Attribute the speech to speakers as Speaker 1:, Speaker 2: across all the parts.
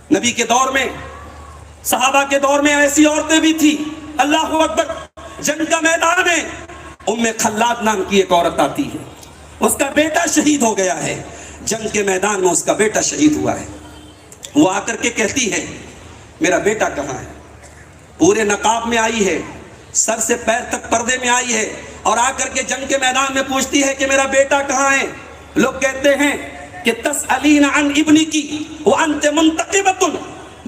Speaker 1: نبی کے دور میں، صحابہ کے دور میں ایسی عورتیں بھی تھی. اللہ اکبر. جنگ کا میدان ہے، ام خلاد نام کی ایک عورت آتی ہے، اس کا بیٹا شہید ہو گیا ہے. جنگ کے میدان میں اس کا بیٹا شہید ہوا ہے. وہ آ کر کے کہتی ہے میرا بیٹا کہاں ہے؟ پورے نقاب میں آئی ہے، سر سے پیر تک پردے میں آئی ہے، اور آ کر کے جنگ کے میدان میں پوچھتی ہے کہ میرا بیٹا کہاں ہے. لوگ کہتے ہیں کہ تسألین عن ابنکی وانت منتقبۃ.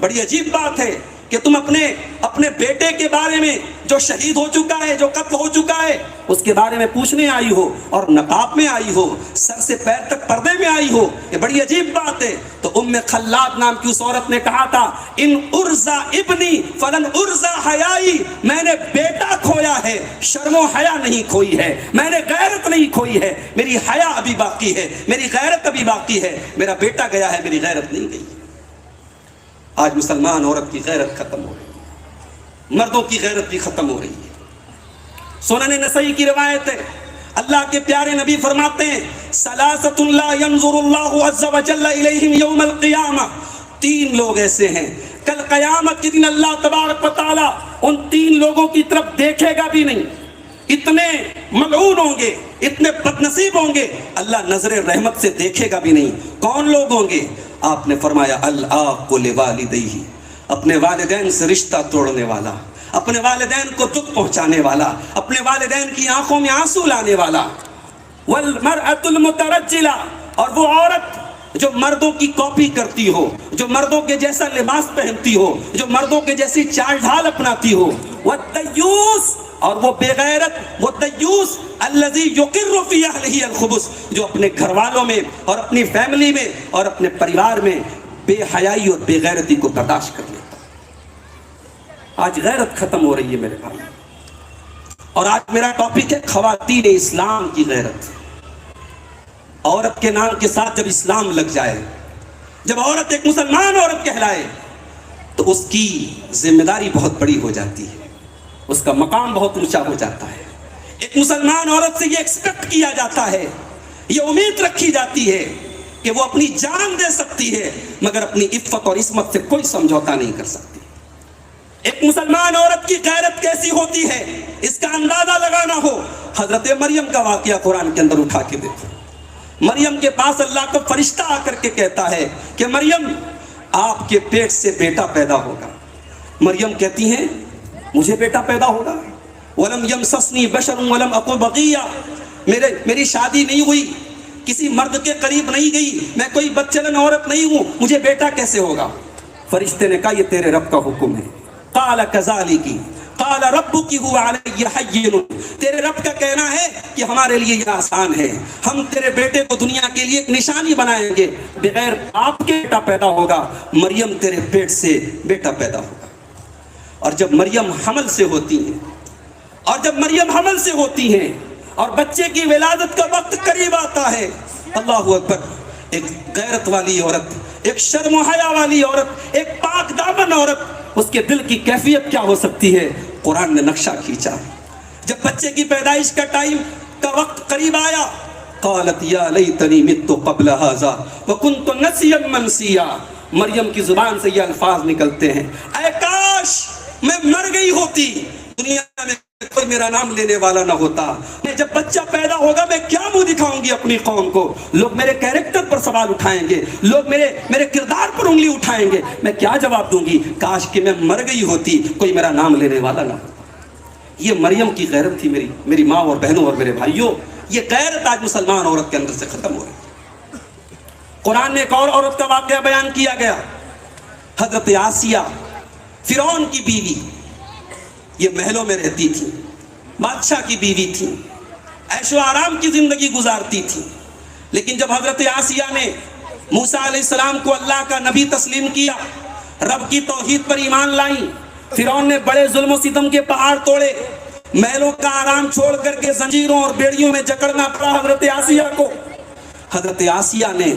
Speaker 1: بڑی عجیب بات ہے کہ تم اپنے بیٹے کے بارے میں جو شہید ہو چکا ہے، جو قتل ہو چکا ہے، اس کے بارے میں پوچھنے آئی ہو، اور نقاب میں آئی ہو، سر سے پیر تک پردے میں آئی ہو. یہ بڑی عجیب بات ہے. تو ام خلاد نام کی اس عورت نے کہا تھا ان ارزا ابنی فلن ارزا حیائی. میں نے بیٹا کھویا ہے، شرم و حیا نہیں کھوئی ہے، میں نے غیرت نہیں کھوئی ہے، میری حیا ابھی باقی ہے، میری غیرت ابھی باقی ہے. میرا بیٹا گیا ہے، میری غیرت نہیں گئی. آج مسلمان عورت کی غیرت ختم ہو رہی ہے، مردوں کی غیرت بھی ختم ہو رہی ہے. سنن نسائی کی روایت ہے، اللہ کے پیارے نبی فرماتے ہیں ثلاثۃ لا ينظر اللہ عز وجل الیہم یوم القیامہ. 3 لوگ ایسے ہیں کل قیامت کے دن اللہ تبارک و تعالی ان 3 لوگوں کی طرف دیکھے گا بھی نہیں. اتنے ملعون ہوں گے، اتنے بدنصیب ہوں گے، اللہ نظر رحمت سے دیکھے گا بھی نہیں. کون لوگ ہوں گے؟ آپ نے فرمایا العاق لوالدیہ، اپنے والدین سے رشتہ توڑنے والا، اپنے والدین کو دکھ پہنچانے والا، اپنے والدین کی آنکھوں میں آنسو لانے والا. والمرأة المترجلہ، اور وہ عورت جو مردوں کی کاپی کرتی ہو، جو مردوں کے جیسا لباس پہنتی ہو، جو مردوں کے جیسی چال ڈھال اپناتی ہو. والدیوس، اور وہ بے غیرت، وہ دیوس الذی یقر فی اہلہ الخبث، جو اپنے گھر والوں میں اور اپنی فیملی میں اور اپنے پریوار میں بے حیائی اور بے غیرتی کو برداشت کر لیتا. آج غیرت ختم ہو رہی ہے میرے بھائی، اور آج میرا ٹاپک ہے خواتین اسلام کی غیرت. عورت کے نام کے ساتھ جب اسلام لگ جائے، جب عورت ایک مسلمان عورت کہلائے، تو اس کی ذمہ داری بہت بڑی ہو جاتی ہے، اس کا مقام بہت اونچا ہو جاتا ہے. ایک مسلمان عورت سے یہ ایکسپیکٹ کیا جاتا ہے، یہ امید رکھی جاتی ہے کہ وہ اپنی جان دے سکتی ہے، مگر اپنی عفت اور عصمت سے کوئی سمجھوتا نہیں کر سکتی. ایک مسلمان عورت کی غیرت کیسی ہوتی ہے اس کا اندازہ لگانا ہو، حضرت مریم کا واقعہ قرآن کے اندر اٹھا کے دیکھو. مریم کے پاس اللہ کا فرشتہ آ کر کے کہتا ہے کہ مریم آپ کے پیٹ سے بیٹا پیدا ہوگا. مریم کہتی ہیں مجھے بیٹا پیدا ہوگا؟ وَلَمْ يَمْسَسْنِي بَشَرٌ وَلَمْ أَكُ بَغِيًّا، میری شادی نہیں ہوئی، کسی مرد کے قریب نہیں گئی، میں کوئی بدچلن عورت نہیں ہوں، مجھے بیٹا کیسے ہوگا؟ فرشتے نے کہا یہ تیرے رب کا حکم ہے. قَالَ كَذَلِكِ قَالَ رَبُّكِ هُوَ عَلَيَّ حَيِّنٌ، تیرے رب کا کہنا ہے کہ ہمارے لیے یہ آسان ہے، ہم تیرے بیٹے کو دنیا کے لیے ایک نشانی بنائیں گے، بغیر آپ کے بیٹا پیدا ہوگا. مریم تیرے پیٹ سے بیٹا پیدا ہوگا. اور جب مریم حمل سے ہوتی ہیں اور بچے کی ولادت کا وقت قریب آتا ہے، اللہ اکبر، ایک غیرت والی عورت، ایک شرم و حیا والی عورت، ایک پاک دامن عورت، اس کے دل کی کیفیت کیا ہو سکتی ہے؟ قرآن نے نقشہ کھینچا. جب بچے کی پیدائش کا ٹائم کا وقت قریب آیا، قالت یا لیتنی مت قبل ھذا وکنت نسیا منسیا. مریم کی زبان سے یہ الفاظ نکلتے ہیں اے کاش میں مر گئی ہوتی، دنیا میں کوئی میرا نام لینے والا نہ ہوتا. میں جب بچہ پیدا ہوگا میں کیا منہ دکھاؤں گی اپنی قوم کو؟ لوگ میرے کیریکٹر پر سوال اٹھائیں گے، لوگ میرے کردار پر انگلی اٹھائیں گے، میں کیا جواب دوں گی؟ کاش کہ میں مر گئی ہوتی، کوئی میرا نام لینے والا نہ ہوتا. یہ مریم کی غیرت تھی میری ماں اور بہنوں اور میرے بھائیوں. یہ غیرت آج مسلمان عورت کے اندر سے ختم ہو رہی ہے. قرآن نے ایک اور عورت کا واقعہ بیان کیا گیا، حضرت آسیہ، فرعون کی بیوی. یہ محلوں میں رہتی تھی، بادشاہ کی بیوی تھی، عیش و آرام کی زندگی گزارتی تھی. لیکن جب حضرت آسیہ نے موسیٰ علیہ السلام کو اللہ کا نبی تسلیم کیا، رب کی توحید پر ایمان لائیں، فرعون نے بڑے ظلم و ستم کے پہاڑ توڑے، محلوں کا آرام چھوڑ کر کے زنجیروں اور بیڑیوں میں جکڑنا پڑا حضرت آسیہ کو. حضرت آسیہ نے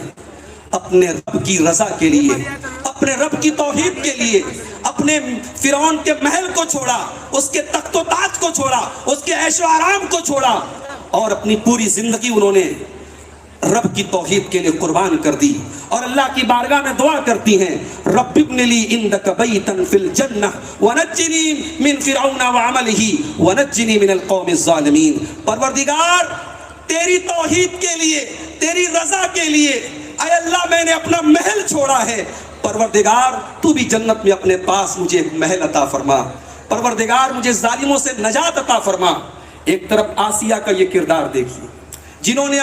Speaker 1: اپنے رب کی رضا کے لیے، اپنے رب کی توحید کے لیے اپنے فرعون کے محل کو چھوڑا، اس کے تخت و تاج کو چھوڑا، اس کے عیش و آرام کو چھوڑا، اور اپنی پوری زندگی انہوں نے رب کی توحید کے لیے قربان کر دی اور اللہ کی بارگاہ میں دعا کرتی ہیں رب ابن لی عندک بیتا فی الجنہ ونجنی من فرعون وعملہ ونجنی من القوم الظالمین. پروردگار تیری توحید کے لیے، تیری رضا کے لیے اے اللہ میں نے اپنا محل چھوڑا ہے، پروردگار تو بھی جنت میں اپنے پاس مجھے ایک محل عطا فرما، پروردگار مجھے ظالموں سے نجات عطا فرما. ایک طرف آسیہ کا یہ کردار دیکھیے جنہوں نے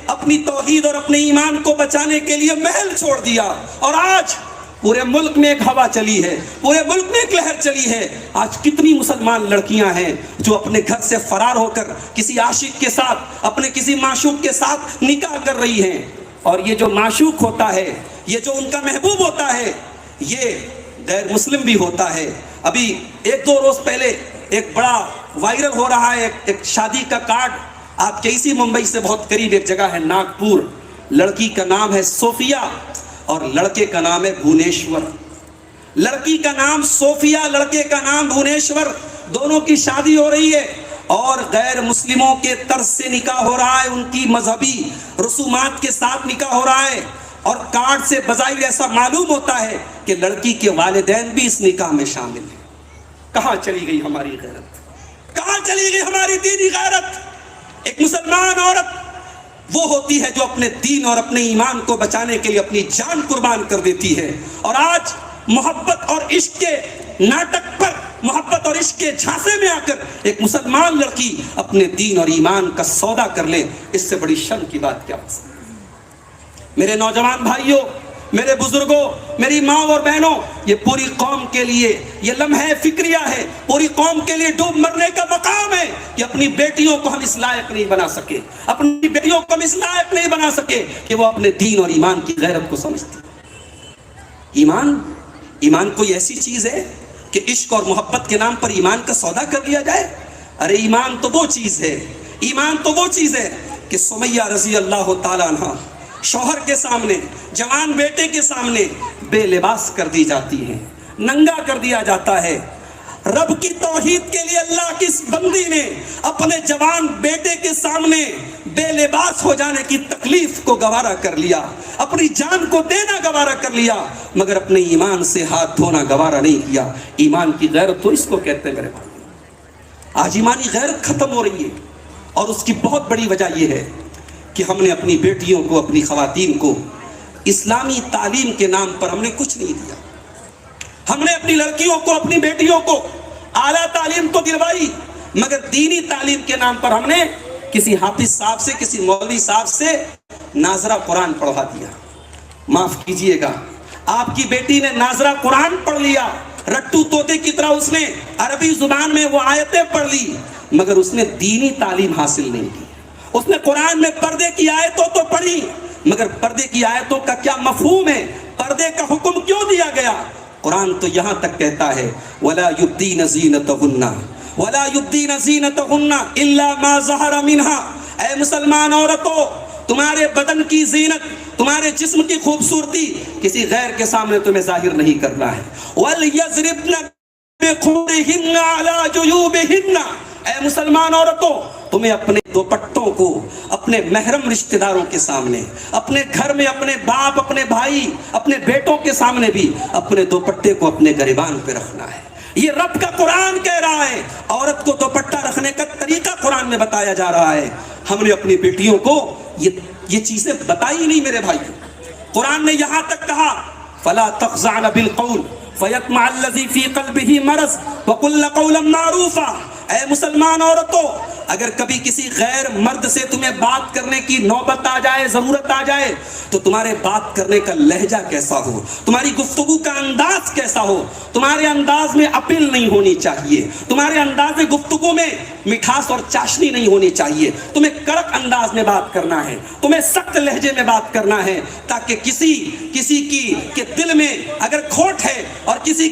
Speaker 1: اپنی توحید اور اپنے ایمان کو بچانے کے لیے محل چھوڑ دیا، اور آج پورے ملک میں ایک ہوا چلی ہے، پورے ملک میں ایک لہر چلی ہے. آج کتنی مسلمان لڑکیاں ہیں جو اپنے گھر سے فرار ہو کر کسی عاشق کے ساتھ، اپنے کسی معشوق کے ساتھ نکاح کر رہی ہیں، اور یہ جو معشوق ہوتا ہے، یہ جو ان کا محبوب ہوتا ہے، یہ غیر مسلم بھی ہوتا ہے. ابھی ایک دو روز پہلے ایک بڑا وائرل ہو رہا ہے ایک شادی کا کارڈ. آپ کے اسی ممبئی سے بہت قریب ایک جگہ ہے ناگپور، لڑکی کا نام ہے صوفیہ اور لڑکے کا نام ہے بھونیشور. لڑکی کا نام صوفیہ، لڑکے کا نام بھونیشور، دونوں کی شادی ہو رہی ہے اور غیر مسلموں کے طرز سے نکاح ہو رہا ہے، ان کی مذہبی رسومات کے ساتھ نکاح ہو رہا ہے. اور کارڈ سے بظاہر ایسا معلوم ہوتا ہے کہ لڑکی کے والدین بھی اس نکاح میں شامل ہیں. کہاں چلی گئی ہماری غیرت؟ کہاں چلی گئی ہماری دینی غیرت؟ ایک مسلمان عورت وہ ہوتی ہے جو اپنے دین اور اپنے ایمان کو بچانے کے لیے اپنی جان قربان کر دیتی ہے. اور آج محبت اور عشق کے ناٹک پر، محبت اور عشق کے جھانسے میں آ کر ایک مسلمان لڑکی اپنے دین اور ایمان کا سودا کر لے، اس سے بڑی شرم کی بات کیا ہو سکتی ہے؟ میرے نوجوان بھائیوں، میرے بزرگوں، میری ماں اور بہنوں، یہ پوری قوم کے لیے یہ لمحہ فکریہ ہے، پوری قوم کے لیے ڈوب مرنے کا مقام ہے کہ اپنی بیٹیوں کو ہم اس لائق نہیں بنا سکے، اپنی بیٹیوں کو ہم اس لائق نہیں بنا سکے کہ وہ اپنے دین اور ایمان کی غیرت کو سمجھتی. ایمان کوئی ایسی چیز ہے کہ عشق اور محبت کے نام پر ایمان کا سودا کر لیا جائے؟ ارے ایمان تو وہ چیز ہے، ایمان تو وہ چیز ہے کہ سمیہ رضی اللہ تعالیٰ عنہ شوہر کے سامنے، جوان بیٹے کے سامنے بے لباس کر دی جاتی ہیں، ننگا کر دیا جاتا ہے. رب کی توحید کے لیے اللہ کی اس بندی نے اپنے جوان بیٹے کے سامنے بے لباس ہو جانے کی تکلیف کو گوارا کر لیا، اپنی جان کو دینا گوارا کر لیا، مگر اپنے ایمان سے ہاتھ دھونا گوارا نہیں کیا. ایمان کی غیرت تو اس کو کہتے ہیں میرے بھائی. آج ایمانی غیرت ختم ہو رہی ہے اور اس کی بہت بڑی وجہ یہ ہے کہ ہم نے اپنی بیٹیوں کو، اپنی خواتین کو اسلامی تعلیم کے نام پر ہم نے کچھ نہیں دیا. ہم نے اپنی لڑکیوں کو، اپنی بیٹیوں کو اعلیٰ تعلیم تو دلوائی، مگر دینی تعلیم کے نام پر ہم نے کسی حافظ صاحب سے، کسی مولوی صاحب سے ناظرہ قرآن پڑھوا دیا. معاف کیجئے گا، آپ کی بیٹی نے ناظرہ قرآن پڑھ لیا، رٹو طوطے کی طرح اس نے عربی زبان میں وہ آیتیں پڑھ لی، مگر اس نے دینی تعلیم حاصل نہیں کی. اس نے قرآن میں پردے کی آیتوں تو پڑھی، مگر پردے کی آیتوں کا کیا مفہوم ہے، پردے کا حکم کیوں دیا گیا؟ قرآن تو یہاں تک کہتا ہے وَلَا يُبْدِينَ زِينَتَهُنَّ وَلَا يُبْدِينَ زِينَتَهُنَّ إِلَّا مَا ظَهَرَ مِنْهَا. اے مسلمان عورتوں، تمہارے بدن کی زینت، تمہارے جسم کی خوبصورتی کسی غیر کے سامنے تمہیں ظاہر نہیں کرنا ہے. وَلْيَضْرِبْنَ بِخُمُرِهِنَّ عَلَى جُيُوبِهِنَّ. اے مسلمان عورتوں، تمہیں اپنے دوپٹوں کو اپنے محرم رشتہ داروں کے سامنے، اپنے گھر میں اپنے باپ، اپنے بھائی، اپنے بیٹوں کے سامنے بھی اپنے دوپٹے کو اپنے گریبان پہ رکھنا ہے. یہ رب کا قرآن کہہ رہا ہے. عورت کو دوپٹہ رکھنے کا طریقہ قرآن میں بتایا جا رہا ہے. ہم نے اپنی بیٹیوں کو یہ چیزیں بتائی نہیں میرے بھائی. قرآن نے یہاں تک کہا فَلَا تَخْضَعْنَ بِالْقَوْلِ فَيَطْمَعَ الَّذِي فِي قَلْبِهِ مَرَضٌ وَقُلْنَ قَوْلًا مَّعْرُوفًا. اے مسلمان عورتوں، اگر کبھی کسی غیر مرد سے تمہیں بات کرنے کی نوبت آ جائے، ضرورت آ جائے، تو تمہارے بات کرنے کا لہجہ کیسا ہو، تمہاری گفتگو کا انداز کیسا ہو. تمہارے انداز میں اپیل نہیں ہونی چاہیے، تمہارے انداز گفتگو میں مٹھاس اور چاشنی نہیں ہونی چاہیے. تمہیں کڑک انداز میں بات کرنا ہے، تمہیں سخت لہجے میں بات کرنا ہے، تاکہ کسی کے دل میں اگر کھوٹ ہے اور کسی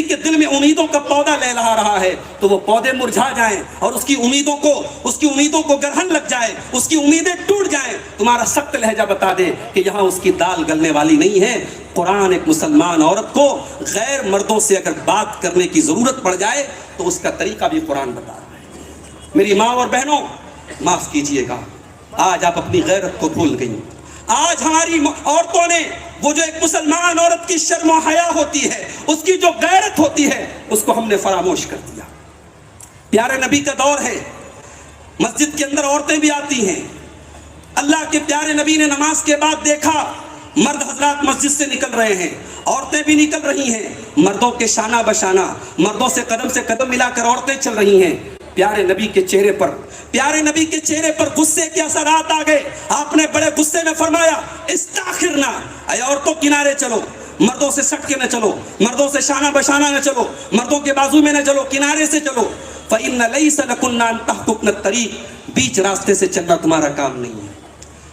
Speaker 1: کے دل میں امیدوں کا پودا لہلا رہا ہے تو وہ پودے مرجھا جائیں اور اس کی امیدوں کو گرہن لگ جائے، اس کی امیدیں ٹوٹ جائیں. تمہارا سخت لہجہ بتا دے کہ یہاں اس کی دال گلنے والی نہیں ہے. قرآن ایک مسلمان عورت کو غیر مردوں سے اگر بات کرنے کی ضرورت پڑ جائے تو اس کا طریقہ بھی قرآن بتا رہا ہے. میری ماں اور بہنوں، معاف کیجئے گا، آج آپ اپنی غیرت کو بھول گئی. آج ہماری عورتوں نے وہ جو ایک مسلمان عورت کی شرم و حیا ہوتی ہے, اس کی جو غیرت ہوتی ہے, اس کو ہم نے فراموش کر دیا. پیارے نبی کا دور ہے, مسجد کے اندر عورتیں بھی آتی ہیں. اللہ کے پیارے نبی نے نماز کے بعد دیکھا مرد حضرات مسجد سے نکل رہے ہیں, عورتیں بھی نکل رہی ہیں, مردوں کے شانہ بشانہ, مردوں سے قدم ملا کر عورتیں چل رہی ہیں. پیارے نبی کے چہرے پر غصے کے اثرات آ گئے. آپ نے بڑے غصے میں فرمایا, استاخرنا, اے عورتوں کنارے چلو, مردوں سے سٹ کے نہ چلو, مردوں سے شانہ بشانہ نہ چلو, مردوں کے بازو میں نہ چلو, کنارے سے چلو. فَإِنَّ لَيْسَ لَكُنَّ أَن تَحْقُقْنَ الطَّرِيقَ, بیچ راستے سے چلنا تمہارا کام نہیں ہے.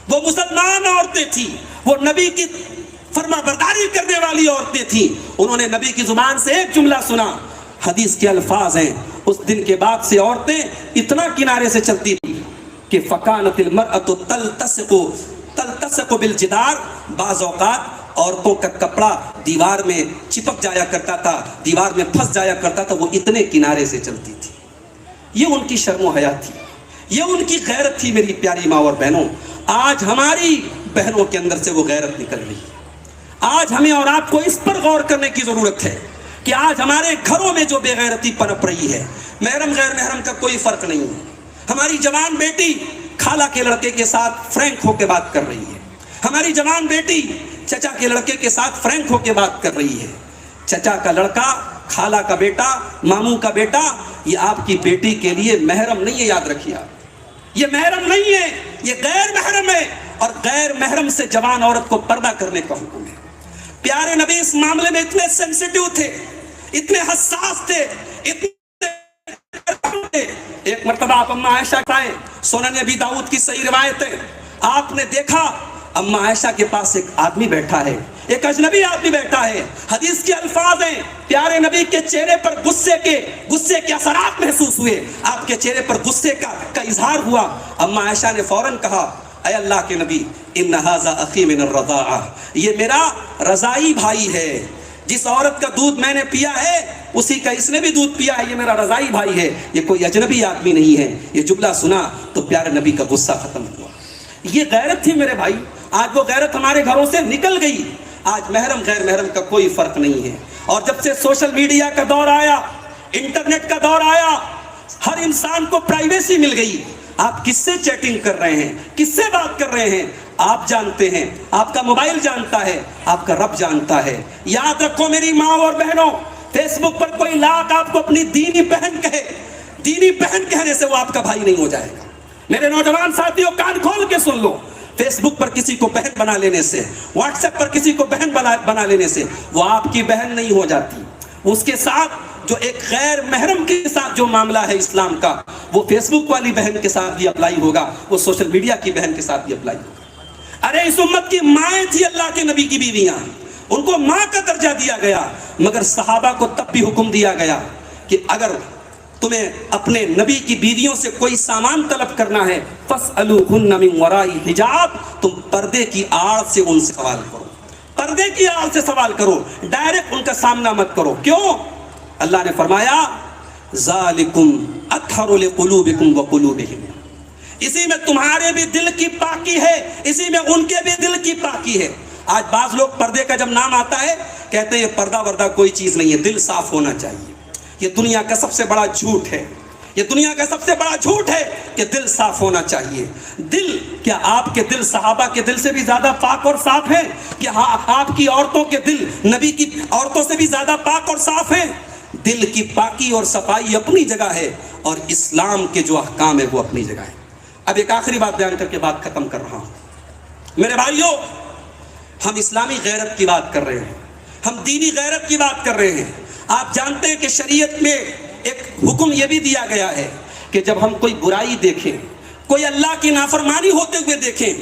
Speaker 1: وہ مسلمان عورتیں تھیں, وہ نبی کی فرما برداری کرنے والی عورتیں تھیں. انہوں نے نبی کی زبان سے ایک جملہ سنا, حدیث کے الفاظ ہیں, اس دن کے بعد سے عورتیں اتنا کنارے سے چلتی تھی کہ فَكَانَتِ الْمَرْأَةُ تَلْتَصِقُ بِالْجِدَارِ, بعض اوقات عورتوں کا کپڑا دیوار میں چپک جایا کرتا تھا, دیوار میں پھنس جایا کرتا تھا, وہ اتنے کنارے سے چلتی تھی. یہ ان کی شرم و حیا تھی, یہ ان کی غیرت تھی. میری پیاری ماں اور بہنوں, آج ہماری بہنوں کے اندر سے وہ غیرت نکل رہی ہے. آج ہمیں اور آپ کو اس پر غور کرنے کی ضرورت ہے کہ آج ہمارے گھروں میں جو بے غیرتی پنپ رہی ہے, محرم غیر محرم کا کوئی فرق نہیں ہے. ہماری جوان بیٹی خالہ کے لڑکے کے ساتھ فرینک ہو کے بات کر رہی ہے, ہماری جوان بیٹی چچا کے لڑکے کے ساتھ فرینک ہو کے بات کر رہی ہے. چچا کا لڑکا, خالہ کا بیٹا, ماموں کا بیٹا, یہ آپ کی بیٹی کے لیے محرم نہیں ہے. یاد رکھیے آپ, یہ محرم نہیں ہے, یہ غیر محرم ہے. اور غیر محرم سے جوان عورت کو پردہ کرنے کا حکم ہے. پیارے نبی اس معاملے میں اتنے سینسیٹیو تھے, اتنے حساس تھے, ایک مرتبہ آپ اماں عائشہ آئے, سنن ابی داؤد کی صحیح روایت ہے, آپ نے دیکھا اماں عائشہ کے پاس ایک آدمی بیٹھا ہے, ایک اجنبی آدمی بیٹھا ہے. حدیث کے الفاظ ہیں, پیارے نبی کے چہرے پر غصے کے اثرات محسوس ہوئے, آپ کے چہرے پر غصے کا اظہار ہوا. اماں عائشہ نے فوراً کہا, اے اللہ کے نبی, ان ھذا اخی من الرضاعہ, یہ میرا رضائی بھائی ہے. جس عورت کا دودھ میں نے پیا ہے اسی کا اس نے بھی دودھ پیا ہے, یہ میرا رضائی بھائی ہے, یہ کوئی اجنبی آدمی نہیں ہے. یہ جملہ سنا تو پیارے نبی کا غصہ ختم ہوا. یہ غیرت تھی میرے بھائی. آج وہ غیرت ہمارے گھروں سے نکل گئی. آج محرم غیر محرم کا کوئی فرق نہیں ہے. اور جب سے سوشل میڈیا کا دور آیا, انٹرنیٹ کا دور آیا, ہر انسان کو پرائیویسی مل گئی. آپ کس سے چیٹنگ کر رہے ہیں, کس سے بات کر رہے ہیں, آپ جانتے ہیں, آپ کا موبائل جانتا ہے, آپ کا رب جانتا ہے. یاد رکھو میری ماں اور بہنوں, فیس بک پر کوئی لاکھ آپ کو اپنی دینی بہن کہے, دینی بہن کہنے سے وہ آپ کا بھائی نہیں ہو جائے گا. میرے نوجوان ساتھیوں, کان کھول کے سن لو, فیس بک پر کسی کو بہن بنا لینے سے, واٹس ایپ پر کسی کو بہن بنا لینے سے وہ آپ کی بہن نہیں ہو جاتی. اس کے ساتھ جو ایک غیر محرم کے ساتھ جو معاملہ ہے اسلام کا, وہ فیس بک والی بہن کے ساتھ بھی اپلائی ہوگا, وہ سوشل میڈیا کی بہن کے ساتھ بھی اپلائی ہوگا. ارے اس امت کی مائیں تھی اللہ کے نبی کی بیویاں, ان کو ماں کا درجہ دیا گیا, مگر صحابہ کو تب بھی حکم دیا گیا کہ اگر تمہیں اپنے نبی کی بیویوں سے کوئی سامان طلب کرنا ہے, فَاسْأَلُوهُنَّ مِنْ وَرَاءِ حِجَابٍ, تم پردے کی آڑ سے ان سے سوال کرو, پردے کی آڑ سے سوال کرو, ڈائریکٹ ان کا سامنا مت کرو. کیوں؟ اللہ نے فرمایا ذَلِكُمْ أَطْهَرُ لِقُلُوبِكُمْ وَقُلُوبِهِمْ, اسی میں تمہارے بھی دل کی پاکی ہے, اسی میں ان کے بھی دل کی پاکی ہے. آج بعض لوگ پردے کا جب نام آتا ہے کہتے ہیں یہ پردہ وردہ کوئی چیز نہیں ہے, دل صاف ہونا چاہیے. یہ دنیا کا سب سے بڑا جھوٹ ہے, یہ دنیا کا سب سے بڑا جھوٹ ہے کہ دل صاف ہونا چاہیے. دل, کیا آپ کے دل صحابہ کے دل سے بھی زیادہ پاک اور صاف ہیں؟ کہ آپ کی عورتوں کے دل نبی کی عورتوں سے بھی زیادہ پاک اور صاف ہیں؟ دل کی پاکی اور صفائی اپنی جگہ ہے, اور اسلام کے جو احکام ہے وہ اپنی جگہ ہے. اب ایک آخری بات بیان کر کے بات ختم کر رہا ہوں. میرے بھائیوں, ہم اسلامی غیرت کی بات کر رہے ہیں, ہم دینی غیرت کی بات کر رہے ہیں. آپ جانتے ہیں کہ شریعت میں ایک حکم یہ بھی دیا گیا ہے کہ جب ہم کوئی برائی دیکھیں, کوئی اللہ کی نافرمانی ہوتے ہوئے دیکھیں,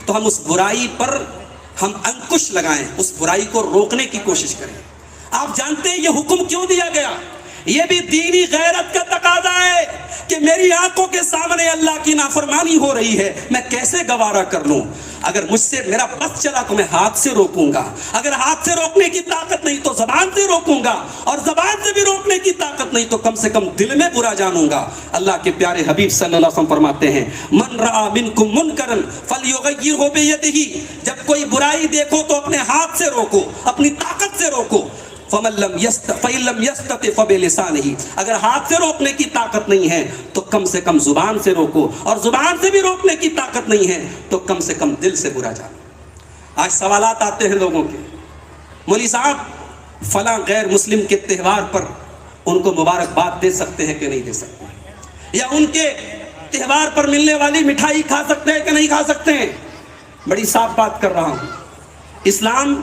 Speaker 1: تو ہم اس برائی پر ہم انکش لگائیں, اس برائی کو روکنے کی کوشش کریں. آپ جانتے ہیں یہ حکم کیوں دیا گیا؟ یہ بھی دینی غیرت کا تقاضا ہے کہ میری آنکھوں کے سامنے اللہ کی نافرمانی ہو رہی ہے, میں کیسے گوارا کر لوں. اگر مجھ سے میرا بس چلا تو میں ہاتھ سے روکوں گا، اگر ہاتھ سے روکنے کی طاقت نہیں تو زبان سے روکوں گا، اور زبان سے بھی روکنے کی طاقت نہیں تو کم سے کم دل میں برا جانوں گا۔ اللہ کے پیارے حبیب صلی اللہ علیہ وسلم فرماتے ہیں من رأى منکم منکرا فلیغیرہ بیدہ، جب کوئی برائی دیکھو تو اپنے ہاتھ سے روکو، اپنی طاقت سے روکو۔ فَإِن لَمْ يَسْتَطِعْ فَبِلِسَانِهِ، اگر ہاتھ سے روکنے کی طاقت نہیں ہے تو کم سے کم زبان سے روکو، اور زبان سے بھی روکنے کی طاقت نہیں ہے تو کم سے کم دل سے برا جانو۔ آج سوالات آتے ہیں لوگوں کے، مولوی صاحب فلاں غیر مسلم کے تہوار پر ان کو مبارکباد دے سکتے ہیں کہ نہیں دے سکتے، یا ان کے تہوار پر ملنے والی مٹھائی کھا سکتے ہیں کہ نہیں کھا سکتے ہیں؟ بڑی صاف بات کر رہا ہوں، اسلام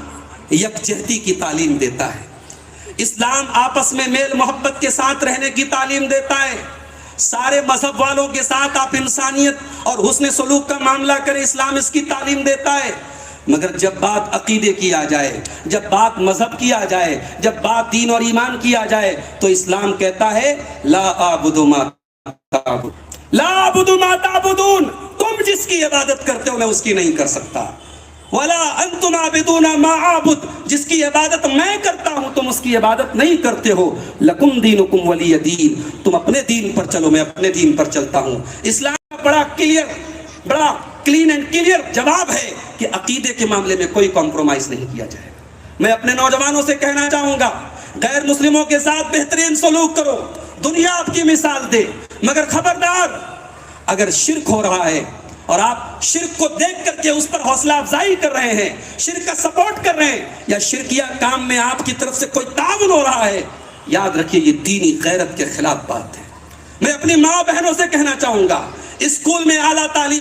Speaker 1: یکجہتی کی تعلیم دیتا ہے، اسلام آپس میں میل محبت کے ساتھ رہنے کی تعلیم دیتا ہے، سارے مذہب والوں کے ساتھ آپ انسانیت اور حسن سلوک کا معاملہ کریں، اسلام اس کی تعلیم دیتا ہے۔ مگر جب بات عقیدے کی آ جائے، جب بات مذہب کی آ جائے، جب بات دین اور ایمان کی آ جائے تو اسلام کہتا ہے لا اعبد ما تعبد لا اعبد ما تعبدون، تم جس کی عبادت کرتے ہو میں اس کی نہیں کر سکتا، وَلَا أَنْتُمْ عَابِدُونَ مَا عَابُدْ، جس کی عبادت میں کرتا ہوں تم اس کی عبادت نہیں کرتے ہو، لَكُمْ دِينُكُمْ وَلِيَ دِين، تم اپنے دین پر چلو میں اپنے دین پر چلتا ہوں۔ اسلام کا بڑا کلین اینڈ کلیئر جواب ہے کہ عقیدے کے معاملے میں کوئی کمپرومائز نہیں کیا جائے۔ میں اپنے نوجوانوں سے کہنا چاہوں گا غیر مسلموں کے ساتھ بہترین سلوک کرو، دنیا آپ کی مثال دے، مگر خبردار اگر شرک ہو رہا ہے اور آپ شرک کو دیکھ کر کے اس پر حوصلہ افزائی کر رہے ہیں، شرک کا سپورٹ کر رہے ہیں، یا شرکیہ کام میں آپ کی طرف سے کوئی تعاون ہو رہا ہے، یاد رکھیے یہ دینی غیرت کے خلاف بات ہے۔ میں اپنی ماں بہنوں سے کہنا چاہوں گا اسکول میں اعلیٰ تعلیم